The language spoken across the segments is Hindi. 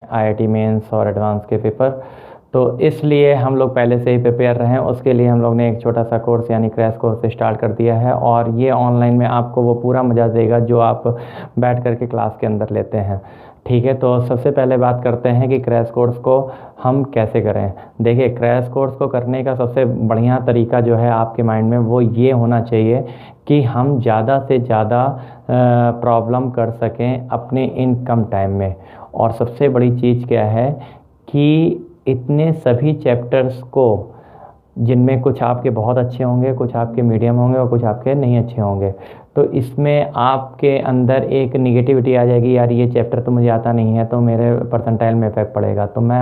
आईआईटी मेंस और एडवांस के पेपर। तो इसलिए हम लोग पहले से ही प्रिपेयर रहें, उसके लिए हम लोग ने एक छोटा सा कोर्स यानी क्रैश कोर्स स्टार्ट कर दिया है। और ये ऑनलाइन में आपको वो पूरा मज़ा देगा जो आप बैठ कर के क्लास के अंदर लेते हैं। ठीक है, तो सबसे पहले बात करते हैं कि क्रैश कोर्स को हम कैसे करें। देखिए, क्रैश कोर्स को करने का सबसे बढ़िया तरीका जो है आपके माइंड में वो ये होना चाहिए कि हम ज़्यादा से ज़्यादा प्रॉब्लम कर सकें अपने इन कम टाइम में। और सबसे बड़ी चीज़ क्या है कि इतने सभी चैप्टर्स को, जिनमें कुछ आपके बहुत अच्छे होंगे, कुछ आपके मीडियम होंगे और कुछ आपके नहीं अच्छे होंगे, तो इसमें आपके अंदर एक निगेटिविटी आ जाएगी, यार ये चैप्टर तो मुझे आता नहीं है तो मेरे परसेंटाइल में इफेक्ट पड़ेगा। तो मैं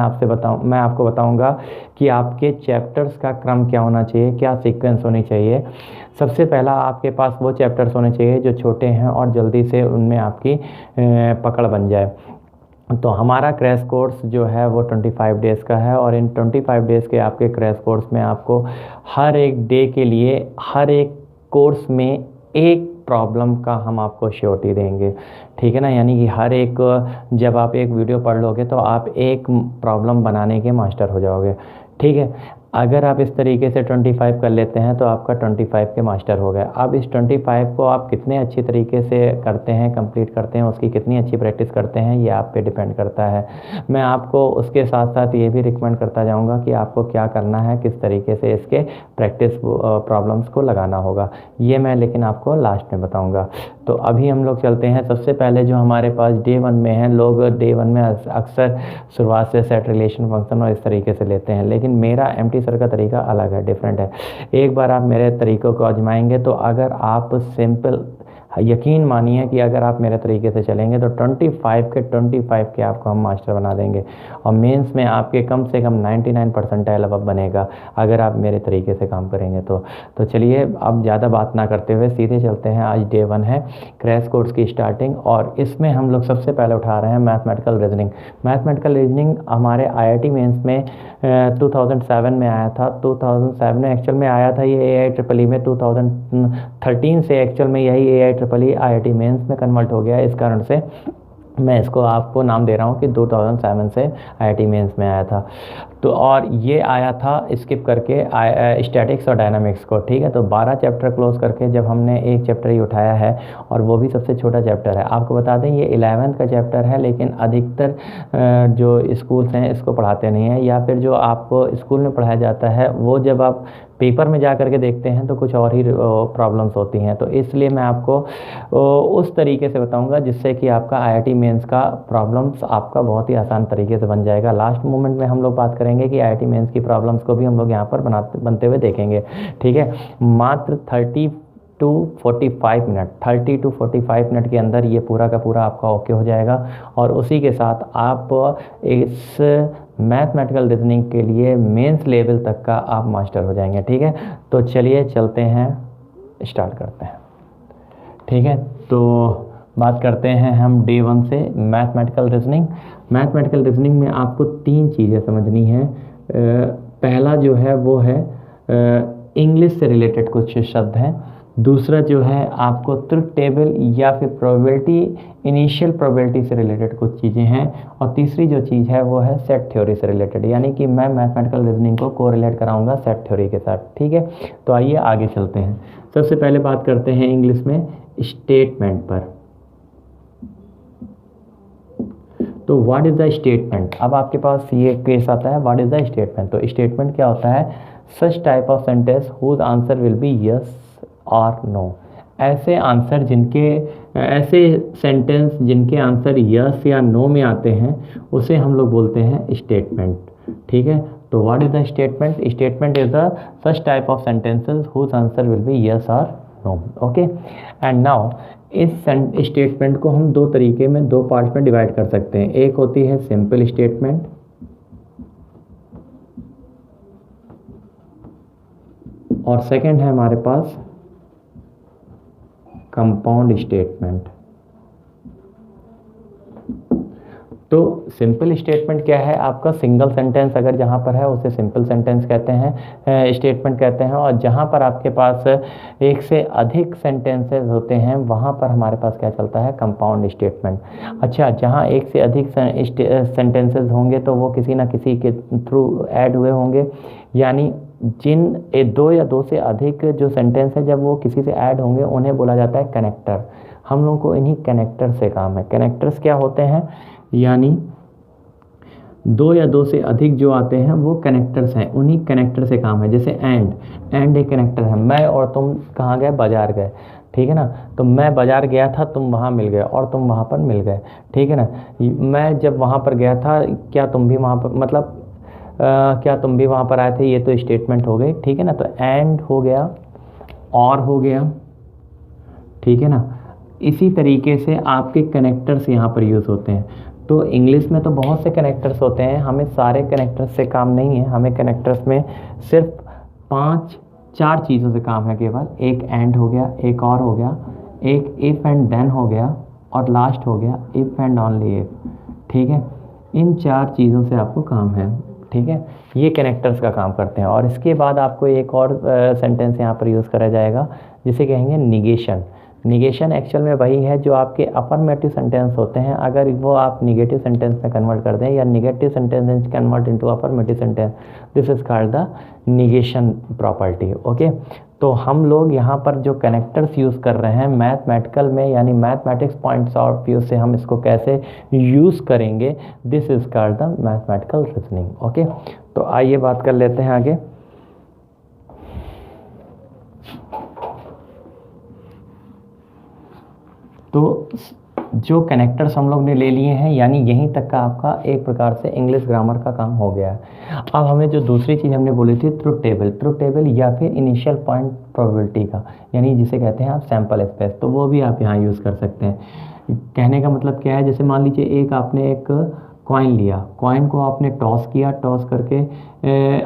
आपको बताऊंगा कि आपके चैप्टर्स का क्रम क्या होना चाहिए, क्या सीक्वेंस होनी चाहिए। सबसे पहला आपके पास वो चैप्टर्स होने चाहिए जो छोटे हैं और जल्दी से उनमें आपकी पकड़ बन जाए। तो हमारा क्रैश कोर्स जो है वो 25 डेज़ का है, और इन 25 डेज़ के आपके क्रैश कोर्स में आपको हर एक डे के लिए, हर एक कोर्स में एक प्रॉब्लम का हम आपको श्योरिटी देंगे। ठीक है ना, यानी कि हर एक, जब आप एक वीडियो पढ़ लोगे तो आप एक प्रॉब्लम बनाने के मास्टर हो जाओगे। ठीक है, अगर आप इस तरीके से 25 कर लेते हैं तो आपका 25 के मास्टर हो गए। अब इस 25 को आप कितने अच्छी तरीके से करते हैं, कंप्लीट करते हैं, उसकी कितनी अच्छी प्रैक्टिस करते हैं, ये आप पे डिपेंड करता है। मैं आपको उसके साथ साथ ये भी रिकमेंड करता जाऊंगा कि आपको क्या करना है, किस तरीके से इसके प्रैक्टिस प्रॉब्लम्स को लगाना होगा, ये मैं लेकिन आपको लास्ट में बताऊँगा। तो अभी हम लोग चलते हैं। सबसे पहले जो हमारे पास डे 1 में है, लोग डे 1 में अक्सर शुरुआत से सेट रिलेशन फंक्शन और इस तरीके से लेते हैं, लेकिन मेरा एमटी सर का तरीका अलग है, डिफरेंट है। एक बार आप मेरे तरीक़ों को आजमाएंगे तो अगर आप सिंपल, यकीन मानिए कि अगर आप मेरे तरीके से चलेंगे तो 25 के आपको हम मास्टर बना देंगे, और मेंस में आपके कम से कम 99 परसेंटाइल अब बनेगा अगर आप मेरे तरीके से काम करेंगे तो चलिए अब ज़्यादा बात ना करते हुए सीधे चलते हैं। आज डे 1 है क्रैश कोर्स की स्टार्टिंग, और इसमें हम लोग सबसे पहले उठा रहे हैं मैथमेटिकल रीजनिंग। मैथमेटिकल रीजनिंग हमारे आईआईटी मेंस में 2007 में आया था। 2007 में एक्चुअल में आया था ये AIEEE में। 2013 से एक्चुअल में यही AIEEE आईआईटी मेंस में कन्वर्ट हो गया है। इस कारण से मैं इसको आपको नाम दे रहा हूँ कि 2007 से आईआईटी मेंस में आया था। तो और ये आया था स्किप करके स्टैटिक्स और डायनामिक्स को। ठीक है, तो 12 चैप्टर क्लोज करके जब हमने एक चैप्टर ही उठाया है, और वो भी सबसे छोटा चैप्टर है। आपको बता दें ये 11th का चैप्टर है, लेकिन अधिकतर जो स्कूल्स हैं इसको पढ़ाते नहीं हैं, या फिर जो आपको स्कूल में पढ़ाया जाता है वो जब आप पेपर में जा करके देखते हैं तो कुछ और ही प्रॉब्लम्स होती हैं। तो इसलिए मैं आपको उस तरीके से बताऊंगा जिससे कि आपका आईआईटी मेंस का प्रॉब्लम्स आपका बहुत ही आसान तरीके से बन जाएगा। लास्ट मोमेंट में हम लोग बात करेंगे कि आईआईटी मेंस की प्रॉब्लम्स को भी हम लोग यहाँ पर बनते हुए देखेंगे। ठीक है, मात्र 30 to 45 मिनट के अंदर ये पूरा का पूरा आपका ओके हो जाएगा, और उसी के साथ आप इस मैथमेटिकल रीजनिंग के लिए मेंस लेवल तक का आप मास्टर हो जाएंगे। ठीक है, तो चलिए चलते हैं, स्टार्ट करते हैं। ठीक है, तो बात करते हैं हम डे 1 से मैथमेटिकल रीजनिंग। मैथमेटिकल रीजनिंग में आपको 3 चीज़ें समझनी है। पहला जो है वो है इंग्लिश से रिलेटेड कुछ शब्द हैं। दूसरा जो है आपको ट्रुथ टेबल या फिर प्रोबेबिलिटी, इनिशियल प्रोबेबिलिटी से रिलेटेड कुछ चीज़ें हैं। और तीसरी जो चीज़ है वो है सेट थ्योरी से रिलेटेड, यानी कि मैं मैथमेटिकल रीजनिंग को कोरिलेट कराऊंगा सेट थ्योरी के साथ। ठीक है, तो आइए आगे चलते हैं। सबसे पहले बात करते हैं इंग्लिश में स्टेटमेंट पर। तो व्हाट इज़ द स्टेटमेंट। अब आपके पास ये केस आता है, व्हाट इज़ द स्टेटमेंट। तो स्टेटमेंट क्या होता है, such type of sentence whose answer will be yes और नो। ऐसे आंसर ऐसे सेंटेंस जिनके आंसर यस या नो में आते हैं उसे हम लोग बोलते हैं स्टेटमेंट। ठीक है, तो what is the statement. Statement is the such type of sentences whose answer will be yes और नो। ओके, एंड नाउ इस स्टेटमेंट को हम दो तरीके में, दो पार्ट में डिवाइड कर सकते हैं। एक होती है सिंपल स्टेटमेंट, और सेकंड है हमारे पास कंपाउंड स्टेटमेंट। तो सिंपल स्टेटमेंट क्या है आपका, सिंगल सेंटेंस अगर जहाँ पर है उसे सिंपल सेंटेंस कहते हैं, स्टेटमेंट कहते हैं। और जहाँ पर आपके पास एक से अधिक सेंटेंसेस होते हैं वहाँ पर हमारे पास क्या चलता है, कंपाउंड स्टेटमेंट। अच्छा, जहाँ एक से अधिक सेंटेंसेस होंगे तो वो किसी ना किसी के थ्रू ऐड हुए होंगे, यानी जिन दो या दो से अधिक जो सेंटेंस है जब वो किसी से ऐड होंगे उन्हें बोला जाता है कनेक्टर। हम लोगों को इन्हीं कनेक्टर से काम है। कनेक्टर्स क्या होते हैं, यानी दो या दो से अधिक जो आते हैं वो कनेक्टर्स हैं, उन्हीं कनेक्टर से काम है। जैसे एंड एक कनेक्टर है। मैं और तुम कहाँ गए, बाजार गए, ठीक है ना। तो मैं बाजार गया था, तुम वहाँ मिल गए और तुम वहाँ पर मिल गए, ठीक है ना। मैं जब वहाँ पर गया था, क्या तुम भी वहाँ पर, मतलब क्या तुम भी वहाँ पर आए थे, ये तो स्टेटमेंट हो गई, ठीक है ना। तो एंड हो गया, और हो गया, ठीक है ना। इसी तरीके से आपके कनेक्टर्स यहाँ पर यूज़ होते हैं। तो इंग्लिश में तो बहुत से कनेक्टर्स होते हैं, हमें सारे कनेक्टर्स से काम नहीं है। हमें कनेक्टर्स में सिर्फ 4 चीज़ों से काम है केवल। एक एंड हो गया, एक और हो गया, एक इफ़ एंड देन हो गया, और लास्ट हो गया इफ़ एंड ओनली इफ़, ठीक है। इन 4 चीज़ों से आपको काम है, ठीक है। ये कनेक्टर्स का काम करते हैं। और इसके बाद आपको एक और सेंटेंस यहाँ पर यूज़ करा जाएगा जिसे कहेंगे निगेशन। निगेशन एक्चुअल में वही है जो आपके अफर्मेटिव सेंटेंस होते हैं, अगर वो आप निगेटिव सेंटेंस में कन्वर्ट कर दें, या negative sentence convert into affirmative sentence, this is called the negation property. Okay, तो हम लोग यहाँ पर जो कनेक्टर्स यूज़ कर रहे हैं मैथमेटिकल में, यानी मैथमेटिक्स पॉइंट्स ऑफ व्यू से हम इसको कैसे यूज़ करेंगे, this is called the mathematical reasoning. Okay, तो आइए बात कर लेते हैं आगे। तो जो कनेक्टर्स हम लोग ने ले लिए हैं, यानी यहीं तक का आपका एक प्रकार से इंग्लिश ग्रामर का काम हो गया है। अब हमें जो दूसरी चीज़ हमने बोली थी, ट्रुथ टेबल या फिर इनिशियल पॉइंट प्रोबेबिलिटी का, यानी जिसे कहते हैं आप सैंपल स्पेस, तो वो भी आप यहाँ यूज़ कर सकते हैं। कहने का मतलब क्या है, जैसे मान लीजिए आपने एक कॉइन लिया, कॉइन को आपने टॉस किया, टॉस करके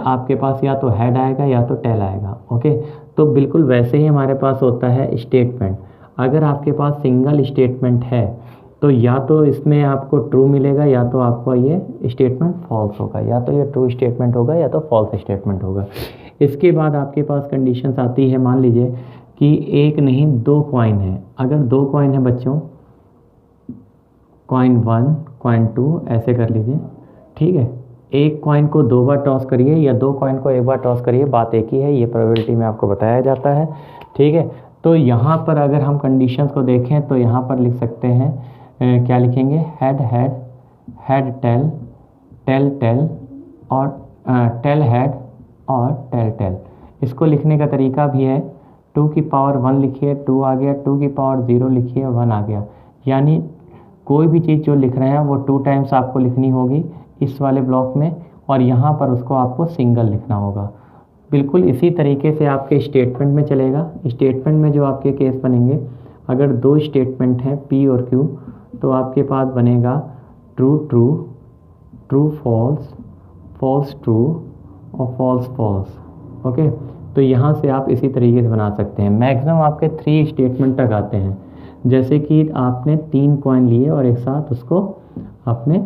आपके पास या तो हेड आएगा या तो टेल आएगा। ओके, तो बिल्कुल वैसे ही हमारे पास होता है स्टेटमेंट। अगर आपके पास सिंगल स्टेटमेंट है तो या तो इसमें आपको ट्रू मिलेगा या तो आपको ये स्टेटमेंट फॉल्स होगा, या तो ये ट्रू स्टेटमेंट होगा या तो फॉल्स स्टेटमेंट होगा। इसके बाद आपके पास कंडीशंस आती है, मान लीजिए कि एक नहीं 2 कॉइन है। अगर 2 कॉइन है बच्चों, कॉइन 1, कॉइन 2, ऐसे कर लीजिए, ठीक है। एक कॉइन को 2 बार टॉस करिए या 2 कॉइन को 1 बार टॉस करिए, बात एक ही है। ये प्रोबेबिलिटी में आपको बताया जाता है, ठीक है। तो यहाँ पर अगर हम कंडीशंस को देखें तो यहाँ पर लिख सकते हैं, क्या लिखेंगे, head head, head tail, tail tail, और टेल हेड और टेल टेल। इसको लिखने का तरीका भी है, 2 की पावर 1 लिखिए, 2 आ गया, 2 की पावर 0 लिखिए, 1 आ गया। यानी कोई भी चीज़ जो लिख रहे हैं वो 2 टाइम्स आपको लिखनी होगी इस वाले ब्लॉक में, और यहाँ पर उसको आपको सिंगल लिखना होगा। बिल्कुल इसी तरीके से आपके स्टेटमेंट में चलेगा। स्टेटमेंट में जो आपके केस बनेंगे, अगर 2 स्टेटमेंट हैं P और Q, तो आपके पास बनेगा true true, true false, false true और फॉल्स फॉल्स। ओके, तो यहाँ से आप इसी तरीके से बना सकते हैं। मैक्सिमम आपके 3 स्टेटमेंट तक आते हैं। जैसे कि आपने 3 कॉइन लिए और एक साथ उसको आपने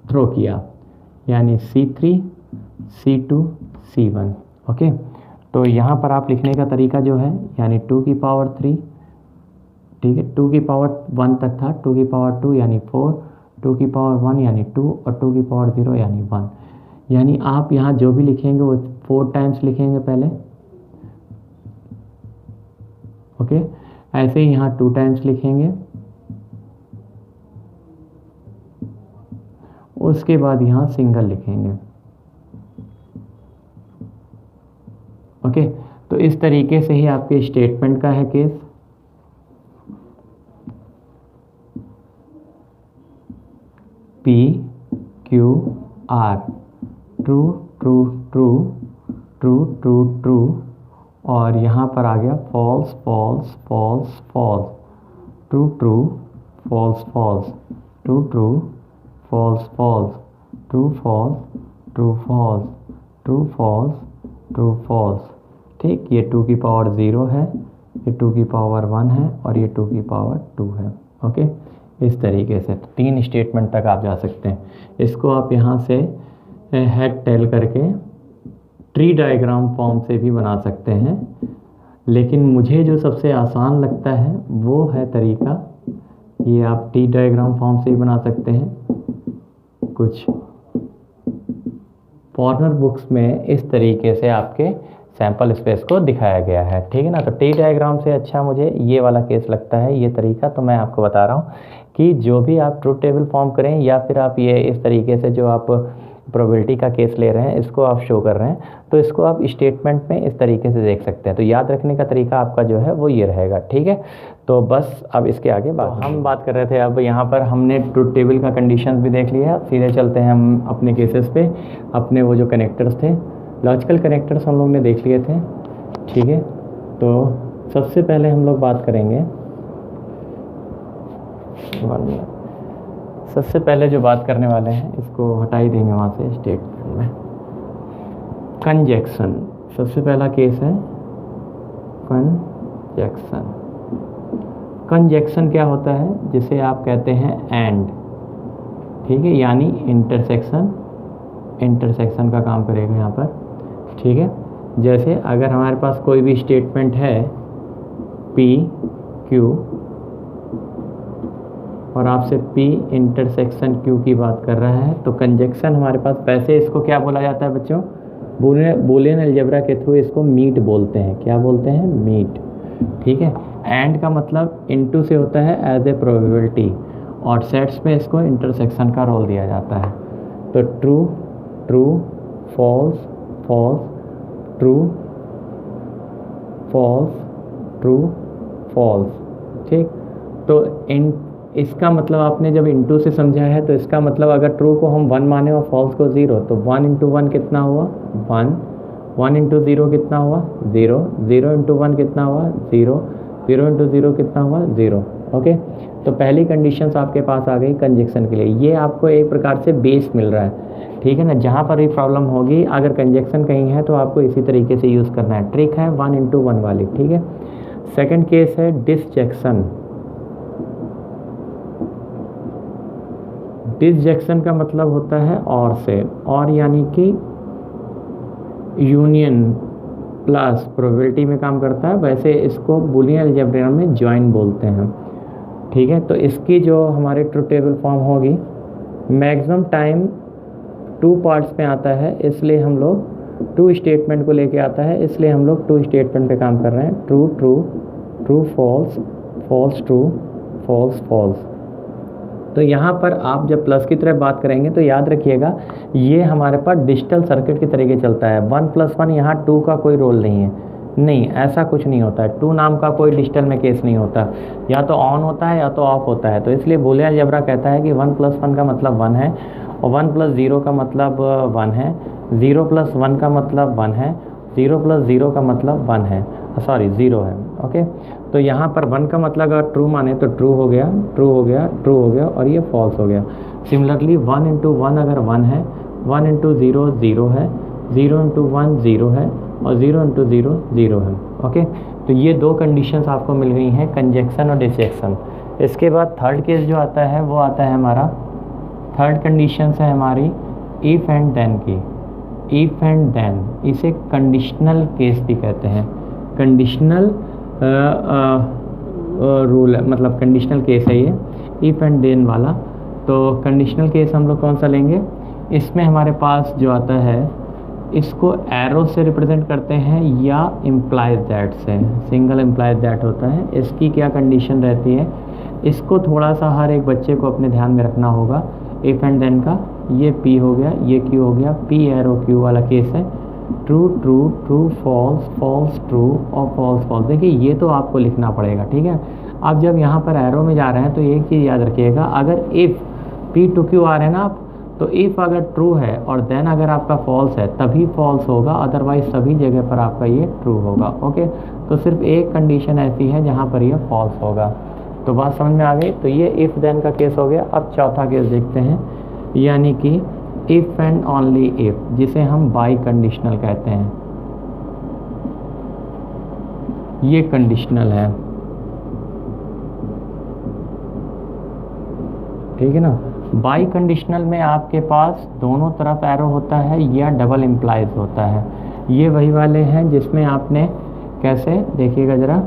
थ्रो किया, यानी C3, C2, C1। ओके, तो यहाँ पर आप लिखने का तरीका जो है, यानी 2 की पावर 3, ठीक है, 2 की पावर 1 तक था, 2 की पावर 2 यानी 4, 2 की पावर 1 यानी 2, और 2 की पावर 0 यानी 1। यानी आप यहाँ जो भी लिखेंगे वो 4 टाइम्स लिखेंगे पहले। ओके, ऐसे ही यहाँ 2 टाइम्स लिखेंगे, उसके बाद यहाँ सिंगल लिखेंगे। ओके, तो इस तरीके से ही आपके स्टेटमेंट का है case. P Q R, true true true, true true true, और यहाँ पर आ गया false false false false, true true false false, true true false false, true false, true false, true false, true false. ठीक, ये 2 की पावर 0 है, ये 2 की पावर 1 है, और ये 2 की पावर 2 है। ओके, इस तरीके से। तो 3 स्टेटमेंट तक आप जा सकते हैं। इसको आप यहाँ से हेड टेल करके ट्री डायग्राम फॉर्म से भी बना सकते हैं, लेकिन मुझे जो सबसे आसान लगता है वो है तरीका, ये आप ट्री डायग्राम फॉर्म से ही बना सकते हैं। कुछ फॉर्नर बुक्स में इस तरीके से आपके सैंपल स्पेस को दिखाया गया है, ठीक है ना। तो ट्री डायग्राम से अच्छा मुझे ये वाला केस लगता है, ये तरीका। तो मैं आपको बता रहा हूँ कि जो भी आप ट्रूथ टेबल फॉर्म करें या फिर आप ये इस तरीके से जो आप प्रोबेबिलिटी का केस ले रहे हैं इसको आप शो कर रहे हैं, तो इसको आप स्टेटमेंट में इस तरीके से देख सकते हैं। तो याद रखने का तरीका आपका जो है वो ये रहेगा, ठीक है। तो बस अब इसके आगे हम बात कर रहे थे। अब यहाँ पर हमने ट्रूथ टेबल का कंडीशंस भी देख लिया है। अब सीधे चलते हैं हम अपने केसेस पे। अपने वो जो कनेक्टर्स थे, लॉजिकल कनेक्टर्स हम लोग ने देख लिए थे, ठीक है। तो सबसे पहले हम लोग बात करेंगे, सबसे पहले जो बात करने वाले हैं इसको हटा ही देंगे वहाँ से स्टेटमेंट में। कंजक्शन सबसे पहला केस है, कंजक्शन। कंजक्शन क्या होता है, जिसे आप कहते हैं एंड, ठीक है, यानी इंटरसेक्शन। इंटरसेक्शन का काम करेगा यहाँ पर, ठीक है। जैसे अगर हमारे पास कोई भी स्टेटमेंट है P Q और आपसे P इंटरसेक्शन Q की बात कर रहा है, तो कंजक्शन हमारे पास, वैसे इसको क्या बोला जाता है बच्चों, बूलियन अलजेब्रा के थ्रू इसको मीट बोलते हैं। क्या बोलते हैं, मीट, ठीक है। एंड का मतलब इनटू से होता है एज ए प्रोबेबिलिटी, और सेट्स में इसको इंटरसेक्शन का रोल दिया जाता है। तो true true, false false, true false, true false, ठीक। तो इसका मतलब आपने जब इंटू से समझा है तो इसका मतलब अगर ट्रू को हम 1 माने और फॉल्स को 0, तो 1 इंटू 1 कितना हुआ, 1, 1 इंटू 0 कितना हुआ, 0, 0 इंटू 1 कितना हुआ, 0, 0 इंटू 0 कितना हुआ, 0, ओके। तो पहली कंडीशंस आपके पास आ गई कंजक्शन के लिए। ये आपको एक प्रकार से बेस मिल रहा है, ठीक है ना। जहाँ पर भी प्रॉब्लम होगी अगर कंजक्शन कहीं है तो आपको इसी तरीके से यूज़ करना है। ट्रिक है 1 इंटू 1 वाली, ठीक है। सेकेंड केस है डिसजेक्शन। डिसजेक्शन का मतलब होता है और से, और यानी कि यूनियन प्लस प्रोबेबिलिटी में काम करता है, वैसे इसको बूलियन अलजेब्रा में जॉइन बोलते हैं, ठीक है। तो इसकी जो हमारे ट्रूथ टेबल फॉर्म होगी, मैक्सिमम टाइम 2 पार्ट्स में आता है, इसलिए हम लोग 2 स्टेटमेंट को लेके आता है, इसलिए हम लोग 2 स्टेटमेंट पे काम कर रहे हैं। True true, true false, false true, false false. तो यहाँ पर आप जब प्लस की तरह बात करेंगे तो याद रखिएगा ये हमारे पास डिजिटल सर्किट की तरीके चलता है। 1 + 1 यहाँ 2 का कोई रोल नहीं है, नहीं, ऐसा कुछ नहीं होता है। 2 नाम का कोई डिजिटल में केस नहीं होता, या तो ऑन होता है या तो ऑफ होता है। तो इसलिए बूलियन अलजेब्रा कहता है कि 1 + 1 का मतलब 1 है, और 1 + 0 का मतलब 1 है, 0 + 1 का मतलब 1 है, 0 + 0 का मतलब 1 है, सॉरी 0 है, ओके। तो यहाँ पर 1 का मतलब अगर ट्रू माने तो ट्रू हो गया, ट्रू हो गया, ट्रू हो गया, और ये फॉल्स हो गया। सिमिलरली 1 इंटू 1 अगर 1 है, 1 इंटू 0 0 है, 0 इंटू 1 0 है, और 0 इंटू 0 0 है, ओके। तो ये 2 कंडीशंस आपको मिल गई हैं, कंजक्शन और डिसजेक्शन। इसके बाद थर्ड केस जो आता है वो आता है हमारा, थर्ड कंडीशंस है हमारी इफ़ एंड देन की। इफ़ एंड देन, इसे कंडीशनल केस भी कहते हैं। कंडीशनल रूल मतलब कंडीशनल केस है ये, इफ़ एंड देन वाला। तो कंडीशनल केस हम लोग कौन सा लेंगे, इसमें हमारे पास जो आता है इसको एरो से रिप्रेजेंट करते हैं या इम्प्लाइज दैट से, सिंगल इम्प्लाइज दैट होता है। इसकी क्या कंडीशन रहती है, इसको थोड़ा सा हर एक बच्चे को अपने ध्यान में रखना होगा। इफ़ एंड देन का ये P हो गया, ये Q हो गया, P एरो Q वाला केस है। True true, true false, false true, और फॉल्स फॉल्स। देखिए ये तो आपको लिखना पड़ेगा, ठीक है। अब जब यहाँ पर एरो में जा रहे हैं तो एक चीज़ याद रखिएगा, अगर इफ़ P to Q आ रहे हैं ना आप, तो इफ़ अगर ट्रू है और देन अगर आपका फॉल्स है तभी फॉल्स होगा, अदरवाइज सभी जगह पर आपका ये ट्रू होगा, ओके। तो सिर्फ एक कंडीशन ऐसी है जहाँ पर ये फॉल्स होगा। तो बात समझ में आ गई। तो ये इफ़ देन का केस हो गया। अब चौथा केस देखते हैं, यानी कि इफ़ एंड ओनली इफ़, जिसे हम बाई कंडीशनल कहते हैं। ये कंडीशनल है, ठीक है ना। बाई कंडीशनल में आपके पास दोनों तरफ एरो होता है या डबल इम्प्लाइज होता है। ये वही वाले हैं जिसमें आपने कैसे देखिएगा ज़रा,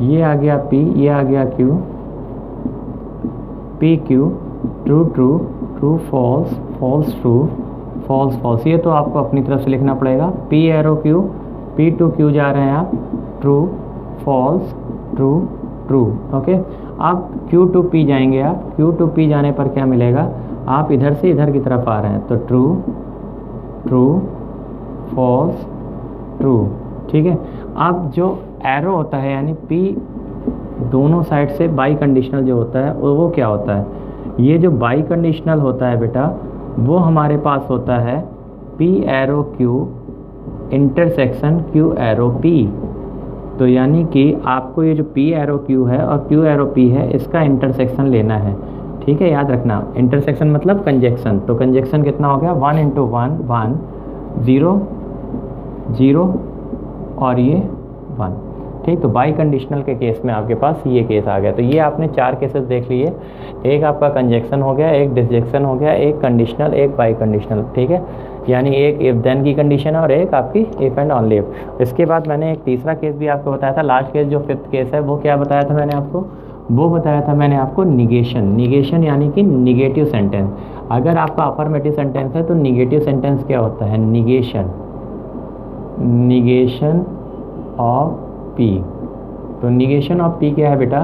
ये आ गया P, ये आ गया Q, P Q, true true, true false, false true, false false. ये तो आपको अपनी तरफ से लिखना पड़ेगा। P arrow Q, P to Q जा रहे हैं आप, true false true true. Okay, अब Q टू P जाएंगे आप, Q टू P जाने पर क्या मिलेगा, आप इधर से इधर की तरफ आ रहे हैं तो ट्रू ट्रू फॉल्स ट्रू। ठीक है, अब जो एरो होता है यानी P दोनों साइड से बाई कंडीशनल जो होता है वो क्या होता है, ये जो बाई कंडीशनल होता है बेटा वो हमारे पास होता है P arrow Q intersection Q arrow P। तो यानी कि आपको ये जो P एरो Q है और Q एरो P है इसका इंटरसेक्शन लेना है। ठीक है, याद रखना, इंटरसेक्शन मतलब कंजक्शन। तो कंजक्शन कितना हो गया, 1 × 1 1 0 0 और ये 1। ठीक, तो बाई कंडीशनल के केस में आपके पास ये केस आ गया। तो ये आपने 4 केसेस देख लिए, एक आपका कंजक्शन हो गया, एक डिसजेक्शन हो गया, एक कंडीशनल, एक बाई कंडीशनल। ठीक है, यानी एक इफ देन की कंडीशन है और एक आपकी इफ एंड ओनली इफ। इसके बाद मैंने एक तीसरा केस भी आपको बताया था, लास्ट केस जो 5th केस है वो क्या बताया था मैंने आपको, वो बताया था मैंने आपको निगेशन। निगेशन यानी कि निगेटिव सेंटेंस। अगर आपका अफर्मेटिव सेंटेंस है तो निगेटिव सेंटेंस क्या होता है, निगेशन, निगेशन ऑफ P। तो निगेशन ऑफ P क्या है बेटा,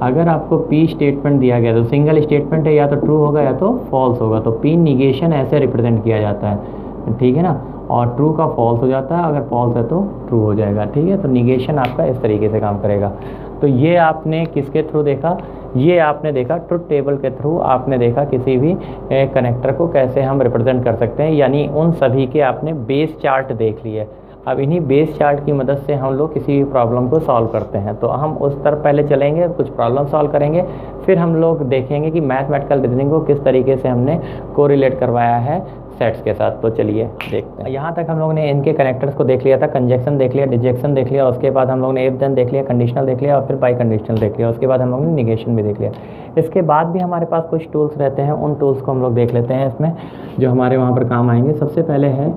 अगर आपको P स्टेटमेंट दिया गया तो सिंगल स्टेटमेंट है, या तो ट्रू होगा या तो फॉल्स होगा, तो P निगेशन ऐसे रिप्रेजेंट किया जाता है। ठीक है ना, और ट्रू का फॉल्स हो जाता है, अगर फॉल्स है तो ट्रू हो जाएगा। ठीक है, तो निगेशन आपका इस तरीके से काम करेगा। तो ये आपने किसके थ्रू देखा, ये आपने देखा ट्रुथ टेबल के थ्रू, आपने देखा किसी भी कनेक्टर को कैसे हम रिप्रेजेंट कर सकते हैं, यानी उन सभी के आपने बेस चार्ट देख लिए। अब इन्हीं बेस चार्ट की मदद से हम लोग किसी भी प्रॉब्लम को सॉल्व करते हैं। तो हम उस तरफ पहले चलेंगे, कुछ प्रॉब्लम सॉल्व करेंगे, फिर हम लोग देखेंगे कि मैथमेटिकल रीजनिंग को किस तरीके से हमने कोरिलेट करवाया है सेट्स के साथ। तो चलिए देखते हैं। यहाँ तक हम लोग ने इनके कनेक्टर्स को देख लिया था, कंजक्शन देख लिया, डिजेक्शन देख लिया, उसके बाद हम लोग ने इफ देन देख लिया, कंडीशनल देख लिया और फिर बाई कंडीशनल देख लिया, उसके बाद हम लोग ने निगेशन भी देख लिया। इसके बाद भी हमारे पास कुछ टूल्स रहते हैं, उन टूल्स को हम लोग देख लेते हैं इसमें जो हमारे वहाँ पर काम आएंगे। सबसे पहले है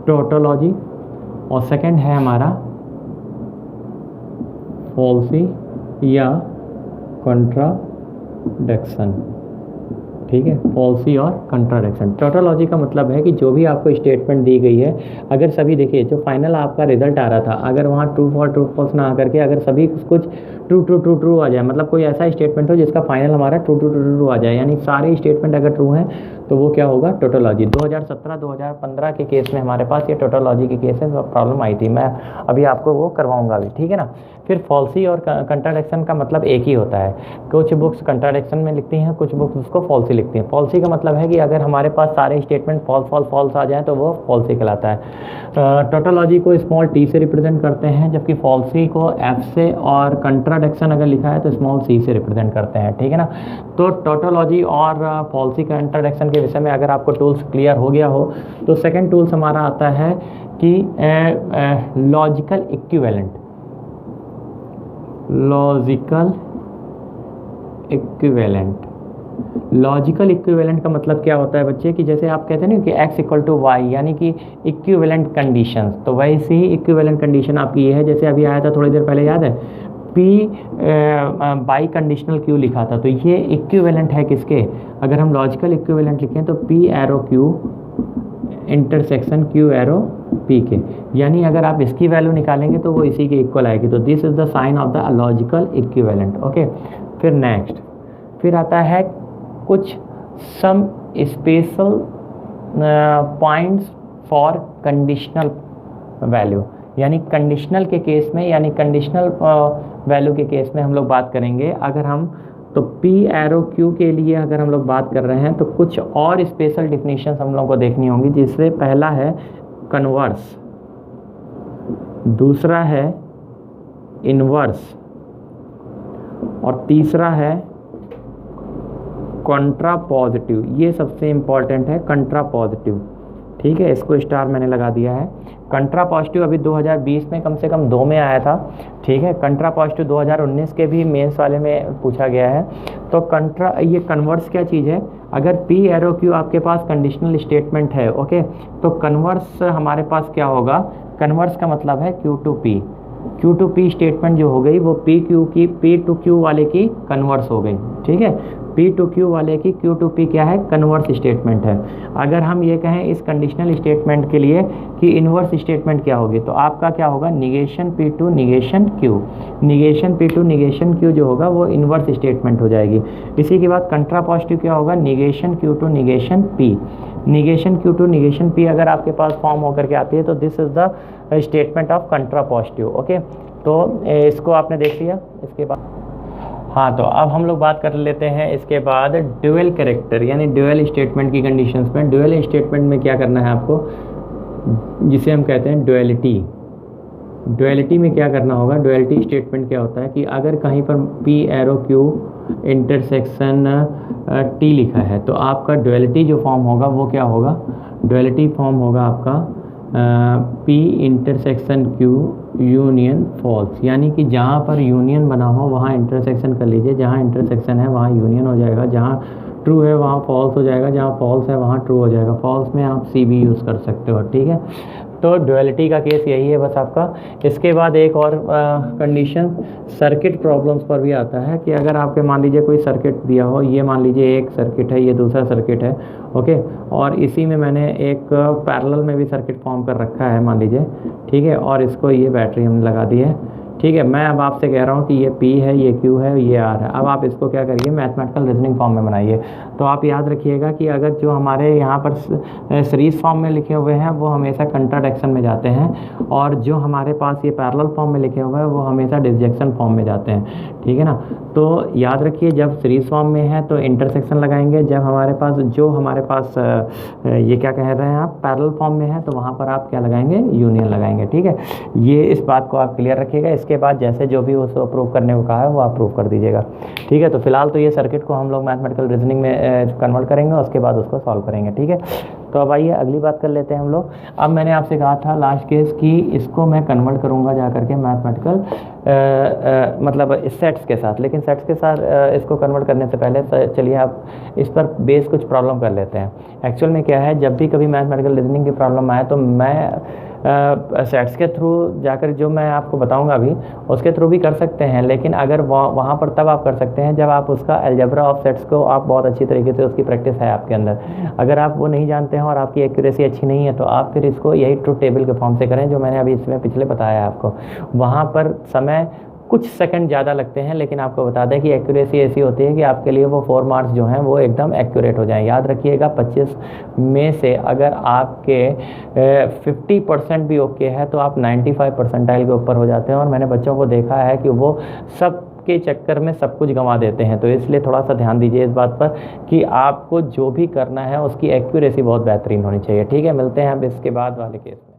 टोटोलॉजी और सेकंड है हमारा फॉल्सी या कंट्राडिक्शन। ठीक है, फॉल्सी और कंट्राडिक्शन। टोटोलॉजी का मतलब है कि जो भी आपको स्टेटमेंट दी गई है, अगर सभी देखिए जो फाइनल आपका रिजल्ट आ रहा था, अगर वहाँ ट्रू फॉर ट्रू फॉल्स ना आकर के अगर सभी कुछ ट्रू ट्रू ट्रू ट्रू आ जाए, मतलब कोई ऐसा स्टेटमेंट हो जिसका फाइनल हमारा ट्रू ट्रू ट्रू ट्रू आ जाए, यानी सारे स्टेटमेंट अगर ट्रू हैं तो वो क्या होगा, टोटोलॉजी। 2017-2015 के केस में हमारे पास ये टोटोलॉजी की केस में प्रॉब्लम आई थी, मैं अभी आपको वो करवाऊंगा अभी। ठीक है ना। फिर फॉल्सी और कंट्राडिक्शन का मतलब एक ही होता है। कुछ बुक्स कंट्राडिक्शन में लिखती हैं, कुछ बुक्स उसको फॉल्सी लिखती हैं। फॉल्सी का मतलब है कि अगर हमारे पास सारे स्टेटमेंट फॉल्स फॉल्स फॉल्स आ जाएँ तो वो फॉल्सी कहलाता है। टोटोलॉजी को स्मॉल t से रिप्रेजेंट करते हैं, जबकि फॉल्सी को f से, और कंट्राडिक्शन अगर लिखा है तो स्मॉल c से रिप्रेजेंट करते हैं। ठीक है ना। तो टोटोलॉजी और फॉल्सी कंट्राडिक्शन के विषय में अगर आपको टूल्स क्लियर हो गया हो तो सेकंड टूल्स हमारा आता है कि logical equivalent. Logical equivalent, logical equivalent का मतलब क्या होता है बच्चे, कि जैसे आप कहते हैं ना कि x = y, यानी कि इक्विवेलेंट कंडीशंस। तो वैसे ही इक्विवेलेंट कंडीशन आपकी ये है, जैसे अभी आया था थोड़ी देर पहले, याद है P बाई कंडीशनल Q लिखा था, तो ये इक्विवेलेंट है किसके, अगर हम लॉजिकल इक्विवेलेंट लिखें तो P arrow Q intersection Q arrow P के, यानी अगर आप इसकी वैल्यू निकालेंगे तो वो इसी के इक्वल आएगी। तो this is the sign of the logical equivalent. Okay, फिर नेक्स्ट, फिर आता है कुछ some special points for conditional value, यानी कंडीशनल के केस में, यानी कंडीशनल वैल्यू के केस में हम लोग बात करेंगे। अगर हम तो P एरो Q के लिए अगर हम लोग बात कर रहे हैं तो कुछ और स्पेशल डिफिनीशंस हम लोग को देखनी होंगी, जिससे पहला है कन्वर्स, दूसरा है इनवर्स और तीसरा है कंट्रा पॉजिटिव। ये सबसे इम्पॉर्टेंट है, कंट्रा पॉजिटिव। ठीक है, इसको स्टार मैंने लगा दिया है। कंट्रा पॉजिटिव अभी 2020 में कम से कम 2 में आया था, ठीक है। कंट्रा पॉजिटिव 2019 के भी मेंस वाले में पूछा गया है। तो कंट्रा, ये कन्वर्स क्या चीज़ है, अगर पी एरो क्यू आपके पास कंडीशनल स्टेटमेंट है, ओके, तो कन्वर्स हमारे पास क्या होगा, कन्वर्स का मतलब है Q to P. Q to P statement जो हो गई वो पी टू क्यू वाले की कन्वर्स हो गई, ठीक है। पी टू क्यू वाले की क्यू टू पी क्या है, कन्वर्स स्टेटमेंट है। अगर हम ये कहें इस कंडीशनल स्टेटमेंट के लिए कि इन्वर्स स्टेटमेंट क्या होगी, तो आपका क्या होगा, negation P to negation Q. Negation P to negation Q जो होगा वो इन्वर्स स्टेटमेंट हो जाएगी। इसी के बाद कंट्रा पॉजिटिव क्या होगा, negation Q to negation P. Negation Q to negation P अगर आपके पास फॉर्म होकर के आती है तो this is the statement of contrapositive, okay. तो इसको आपने देख लिया। इसके बाद हाँ, तो अब हम लोग बात कर लेते हैं इसके बाद ड्यूअल कैरेक्टर यानी ड्यूअल स्टेटमेंट की कंडीशंस में। ड्यूअल स्टेटमेंट में क्या करना है आपको, जिसे हम कहते हैं डुअलिटी। डुअलिटी में क्या करना होगा, डुअलिटी स्टेटमेंट क्या होता है कि अगर कहीं पर P arrow Q intersection T लिखा है तो आपका डुअलिटी जो फॉर्म होगा वो क्या होगा, डुअलिटी फॉर्म होगा आपका P intersection Q union false. यानी कि जहाँ पर यूनियन बना हो वहाँ इंटरसेक्शन कर लीजिए, जहाँ इंटरसेक्शन है वहाँ यूनियन हो जाएगा, जहाँ ट्रू है वहाँ फॉल्स हो जाएगा, जहाँ फॉल्स है वहाँ ट्रू हो जाएगा। फॉल्स में आप सी भी यूज़ कर सकते हो, ठीक है। तो डुअलिटी का केस यही है बस आपका। इसके बाद एक और कंडीशन सर्किट प्रॉब्लम्स पर भी आता है कि अगर आपके मान लीजिए कोई सर्किट दिया हो, ये मान लीजिए एक सर्किट है, ये दूसरा सर्किट है, ओके, और इसी में मैंने एक पैरेलल में भी सर्किट फॉर्म कर रखा है मान लीजिए, ठीक है, और इसको ये बैटरी हमने लगा दी है, ठीक है। मैं अब आपसे कह रहा हूँ कि ये P है, ये Q है, ये R है। अब आप इसको क्या करिए, मैथमेटिकल रीजनिंग फॉर्म में बनाइए। तो आप याद रखिएगा कि अगर जो हमारे यहाँ पर सीरीज़ फॉर्म में लिखे हुए हैं वो हमेशा कंट्राडिक्शन में जाते हैं, और जो हमारे पास ये पैरेलल फॉर्म में लिखे हुए हैं वो हमेशा डिसजंक्शन फॉर्म में जाते हैं, ठीक है ना। तो याद रखिए, जब सीरीज़ फॉर्म में है तो इंटरसेक्शन लगाएंगे, जब हमारे पास ये क्या कह रहे हैं आप, पैरेलल फॉर्म में है तो वहाँ पर आप क्या लगाएंगे, यूनियन लगाएंगे, ठीक है। ये इस बात को आप क्लियर रखिएगा। इसके बाद जैसे जो भी उसको प्रूव करने को कहा है वो आप प्रूव कर दीजिएगा, ठीक है। तो फिलहाल तो ये सर्किट को हम लोग मैथमेटिकल रीजनिंग में कन्वर्ट करेंगे, उसके बाद उसको सॉल्व करेंगे, ठीक है। तो अब आइए अगली बात कर लेते हैं हम लोग। अब मैंने आपसे कहा था लास्ट केस कि इसको मैं कन्वर्ट करूँगा जा करके मैथमेटिकल मतलब सेट्स के साथ, लेकिन सेट्स के साथ इसको कन्वर्ट करने से पहले चलिए आप इस पर बेस कुछ प्रॉब्लम कर लेते हैं। एक्चुअल में क्या है, जब भी कभी मैथमेटिकल रीजनिंग की प्रॉब्लम आए तो मैं सेट्स के थ्रू जाकर, जो मैं आपको बताऊंगा अभी, उसके थ्रू भी कर सकते हैं, लेकिन अगर वहाँ पर तब आप कर सकते हैं जब आप उसका अलजेब्रा ऑफ सेट्स को आप बहुत अच्छी तरीके से उसकी प्रैक्टिस है आपके अंदर। अगर आप वो नहीं जानते हैं और आपकी एक्यूरेसी अच्छी नहीं है तो आप फिर इसको यही ट्रुथ टेबल के फॉर्म से करें, जो मैंने अभी इसमें पिछले बताया है आपको। वहाँ पर समय कुछ सेकंड ज़्यादा लगते हैं, लेकिन आपको बता दें कि एक्यूरेसी ऐसी होती है कि आपके लिए वो 4 मार्क्स जो हैं वो एकदम एक्यूरेट हो जाएं। याद रखिएगा 25 में से अगर आपके 50% भी ओके है तो आप 95 परसेंटाइल के ऊपर हो जाते हैं, और मैंने बच्चों को देखा है कि वो सब के चक्कर में सब कुछ गंवा देते हैं। तो इसलिए थोड़ा सा ध्यान दीजिए इस बात पर कि आपको जो भी करना है उसकी एक्यूरेसी बहुत बेहतरीन होनी चाहिए, ठीक है। मिलते हैं अब इसके बाद वाले केस में।